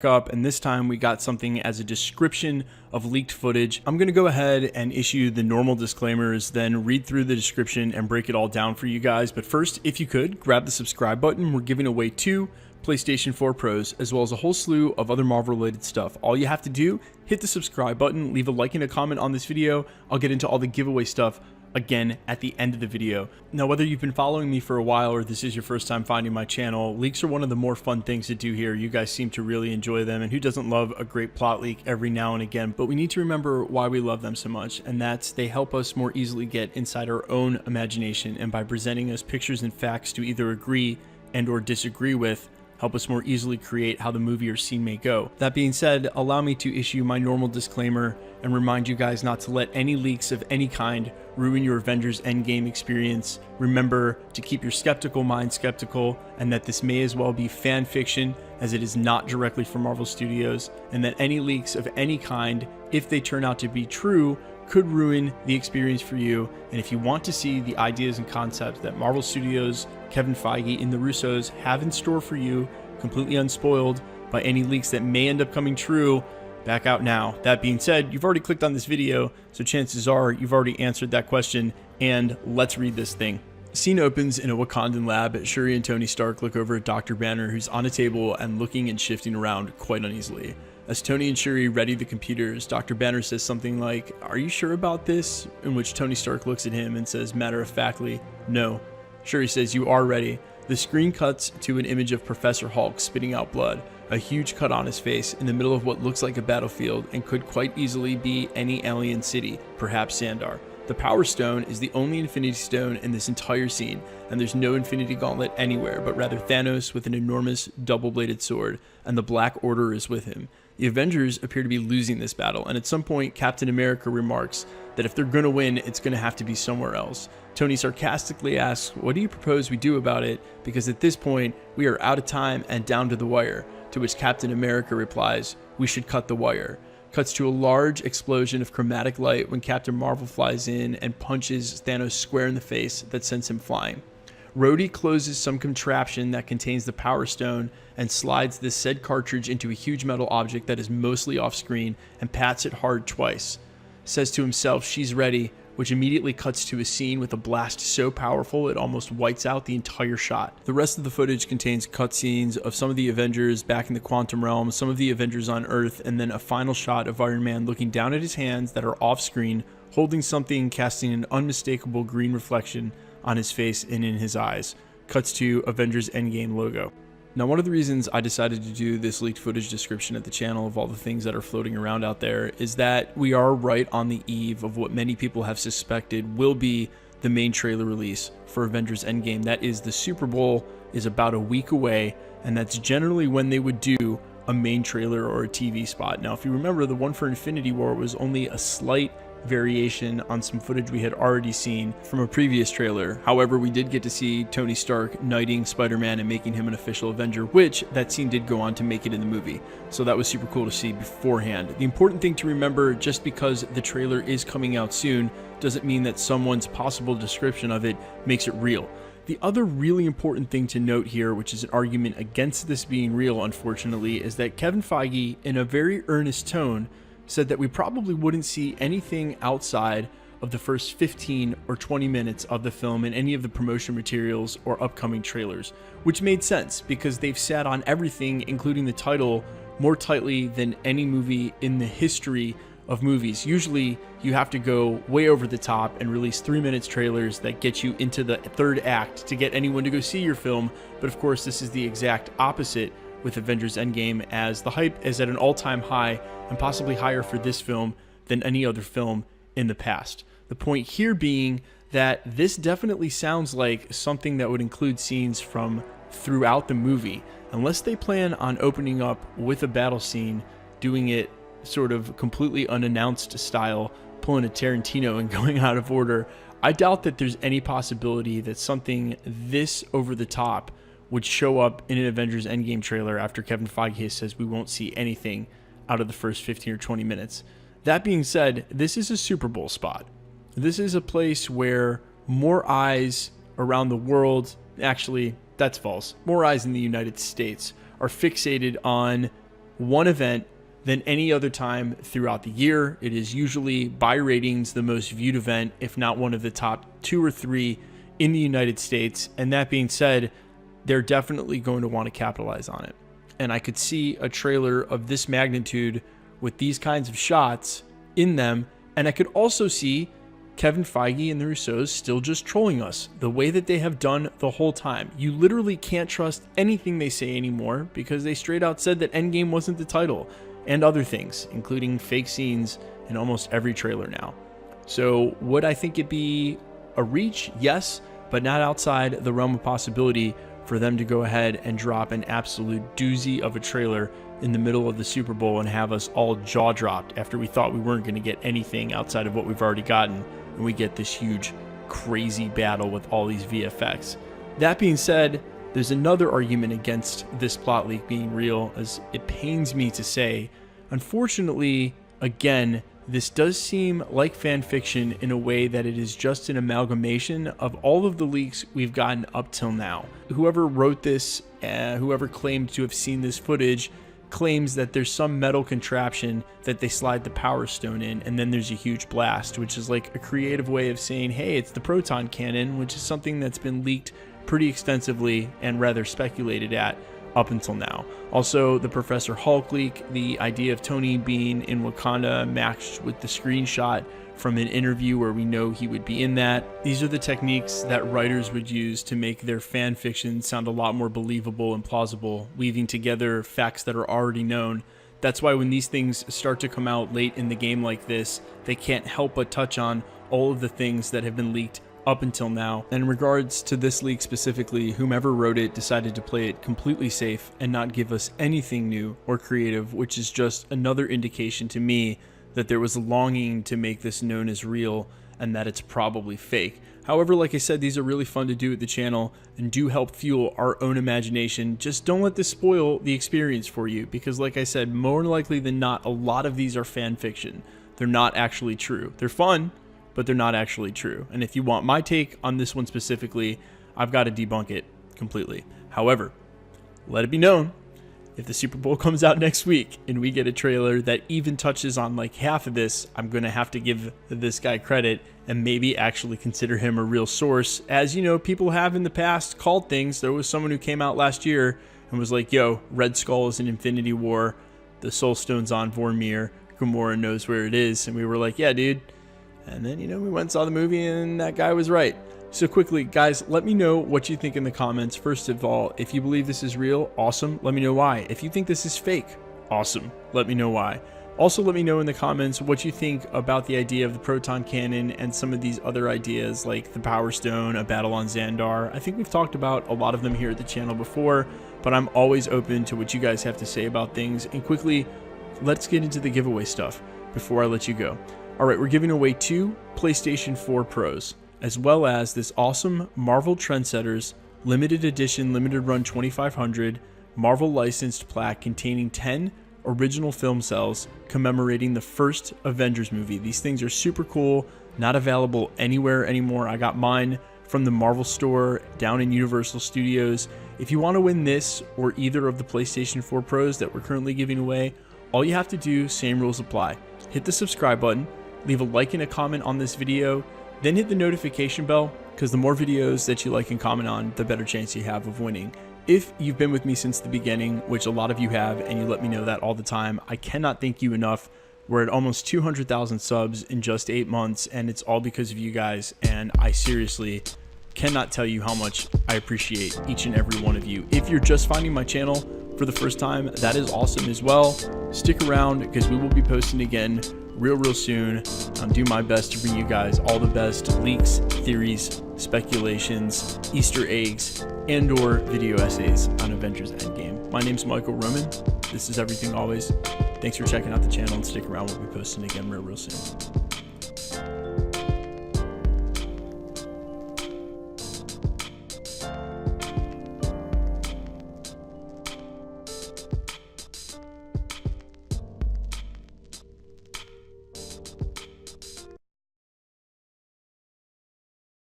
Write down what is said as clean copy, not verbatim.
up, and this time we got something as a description of leaked footage. I'm going to go ahead and issue the normal disclaimers, then read through the description and break it all down for you guys. But first, if you could, grab the subscribe button. We're giving away 2 PlayStation 4 Pros, as well as a whole slew of other Marvel related stuff. All you have to do, hit the subscribe button, leave a like and a comment on this video. I'll get into all the giveaway stuff again at the end of the video. Now, whether you've been following me for a while or this is your first time finding my channel, leaks are one of the more fun things to do here. You guys seem to really enjoy them, and who doesn't love a great plot leak every now and again? But we need to remember why we love them so much, and that's they help us more easily get inside our own imagination, and by presenting us pictures and facts to either agree and or disagree with, help us more easily create how the movie or scene may go. That being said, allow me to issue my normal disclaimer and remind you guys not to let any leaks of any kind ruin your Avengers Endgame experience. Remember to keep your skeptical mind skeptical, and that this may as well be fan fiction as it is not directly from Marvel Studios, and that any leaks of any kind, if they turn out to be true, could ruin the experience for you. And if you want to see the ideas and concepts that Marvel Studios, Kevin Feige, and the Russos have in store for you, completely unspoiled by any leaks that may end up coming true, back out now. That being said, you've already clicked on this video, so chances are you've already answered that question, and let's read this thing. Scene opens in a Wakandan lab. Shuri and Tony Stark look over at Dr. Banner, who's on a table and looking and shifting around quite uneasily. As Tony and Shuri ready the computers, Dr. Banner says something like, "Are you sure about this?" In which Tony Stark looks at him and says matter-of-factly, "No." Shuri says, "You are ready." The screen cuts to an image of Professor Hulk spitting out blood, a huge cut on his face in the middle of what looks like a battlefield and could quite easily be any alien city, perhaps Xandar. The Power Stone is the only Infinity Stone in this entire scene, and there's no Infinity Gauntlet anywhere, but rather Thanos with an enormous double-bladed sword, and the Black Order is with him. The Avengers appear to be losing this battle, and at some point Captain America remarks that if they're going to win, it's going to have to be somewhere else. Tony sarcastically asks, "What do you propose we do about it? Because at this point, we are out of time and down to the wire." To which Captain America replies, "We should cut the wire." Cuts to a large explosion of chromatic light when Captain Marvel flies in and punches Thanos square in the face that sends him flying. Rhodey closes some contraption that contains the Power Stone and slides this said cartridge into a huge metal object that is mostly off screen and pats it hard twice. Says to himself, "She's ready," which immediately cuts to a scene with a blast so powerful it almost whites out the entire shot. The rest of the footage contains cutscenes of some of the Avengers back in the Quantum Realm, some of the Avengers on Earth, and then a final shot of Iron Man looking down at his hands that are off screen, holding something, casting an unmistakable green reflection on his face and in his eyes. Cuts to Avengers Endgame logo. Now, one of the reasons I decided to do this leaked footage description at the channel of all the things that are floating around out there is that we are right on the eve of what many people have suspected will be the main trailer release for Avengers Endgame. That is, the Super Bowl is about a week away, and that's generally when they would do a main trailer or a TV spot. Now, if you remember, the one for Infinity War was only a slight variation on some footage we had already seen from a previous trailer. However, we did get to see Tony Stark knighting Spider-Man and making him an official Avenger, which that scene did go on to make it in the movie. So that was super cool to see beforehand. The important thing to remember, just because the trailer is coming out soon, doesn't mean that someone's possible description of it makes it real. The other really important thing to note here, which is an argument against this being real, unfortunately, is that Kevin Feige, in a very earnest tone, said that we probably wouldn't see anything outside of the first 15 or 20 minutes of the film in any of the promotion materials or upcoming trailers, which made sense because they've sat on everything, including the title, more tightly than any movie in the history of movies. Usually you have to go way over the top and release 3 minutes trailers that get you into the third act to get anyone to go see your film. But of course, this is the exact opposite with Avengers Endgame, as the hype is at an all-time high and possibly higher for this film than any other film in the past. The point here being that this definitely sounds like something that would include scenes from throughout the movie, unless they plan on opening up with a battle scene, doing it sort of completely unannounced style, pulling a Tarantino and going out of order. I doubt that there's any possibility that something this over the top would show up in an Avengers Endgame trailer after Kevin Feige says we won't see anything out of the first 15 or 20 minutes. That being said, this is a Super Bowl spot. This is a place where more eyes around the world, actually, that's false, more eyes in the United States are fixated on one event than any other time throughout the year. It is usually by ratings the most viewed event, if not one of the top 2 or 3 in the United States. And that being said, they're definitely going to want to capitalize on it. And I could see a trailer of this magnitude with these kinds of shots in them. And I could also see Kevin Feige and the Russos still just trolling us the way that they have done the whole time. You literally can't trust anything they say anymore because they straight out said that Endgame wasn't the title, and other things, including fake scenes in almost every trailer now. So would I think it'd be a reach? Yes, but not outside the realm of possibility for them to go ahead and drop an absolute doozy of a trailer in the middle of the Super Bowl and have us all jaw dropped after we thought we weren't going to get anything outside of what we've already gotten, and we get this huge, crazy battle with all these VFX. That being said, there's another argument against this plot leak being real, as it pains me to say. Unfortunately, again, this does seem like fan fiction in a way that it is just an amalgamation of all of the leaks we've gotten up till now. Whoever wrote this, whoever claimed to have seen this footage, claims that there's some metal contraption that they slide the Power Stone in, and then there's a huge blast, which is like a creative way of saying, hey, it's the proton cannon, which is something that's been leaked pretty extensively and rather speculated at up until now. Also, the Professor Hulk leak, the idea of Tony being in Wakanda matched with the screenshot from an interview where we know he would be in that. These are the techniques that writers would use to make their fan fiction sound a lot more believable and plausible, weaving together facts that are already known. That's why when these things start to come out late in the game like this, they can't help but touch on all of the things that have been leaked up until now. And in regards to this leak specifically, whomever wrote it decided to play it completely safe and not give us anything new or creative, which is just another indication to me that there was a longing to make this known as real and that it's probably fake. However, like I said, these are really fun to do at the channel and do help fuel our own imagination. Just don't let this spoil the experience for you, because like I said, more likely than not, a lot of these are fan fiction. They're not actually true. They're fun, but they're not actually true. And if you want my take on this one specifically, I've got to debunk it completely. However, let it be known, if the Super Bowl comes out next week and we get a trailer that even touches on like half of this, I'm going to have to give this guy credit and maybe actually consider him a real source. As you know, people have in the past called things. There was someone who came out last year and was like, yo, Red Skull is in Infinity War. The Soul Stone's on Vormir. Gamora knows where it is. And we were like, yeah, dude. And then, we went and saw the movie and that guy was right. So quickly, guys, let me know what you think in the comments. First of all, if you believe this is real, awesome. Let me know why. If you think this is fake, awesome. Let me know why. Also, let me know in the comments what you think about the idea of the proton cannon and some of these other ideas like the Power Stone, a battle on Xandar. I think we've talked about a lot of them here at the channel before, but I'm always open to what you guys have to say about things. And quickly, let's get into the giveaway stuff before I let you go. All right, we're giving away 2 PlayStation 4 Pros, as well as this awesome Marvel Trendsetters limited edition, limited run 2500 Marvel licensed plaque containing 10 original film cells commemorating the first Avengers movie. These things are super cool, not available anywhere anymore. I got mine from the Marvel store down in Universal Studios. If you want to win this or either of the PlayStation 4 Pros that we're currently giving away, all you have to do, same rules apply. Hit the subscribe button, leave a like and a comment on this video, then hit the notification bell, because the more videos that you like and comment on, the better chance you have of winning. If you've been with me since the beginning, which a lot of you have, and you let me know that all the time, I cannot thank you enough. We're at almost 200,000 subs in just 8 months, and it's all because of you guys, and I seriously cannot tell you how much I appreciate each and every one of you. If you're just finding my channel for the first time, that is awesome as well. Stick around, because we will be posting again real soon. I'll do my best to bring you guys all the best leaks, theories, speculations, Easter eggs, and or video essays on Avengers Endgame. My name's Michael Roman. This is Everything Always. Thanks for checking out the channel, and stick around. We'll be posting again real soon.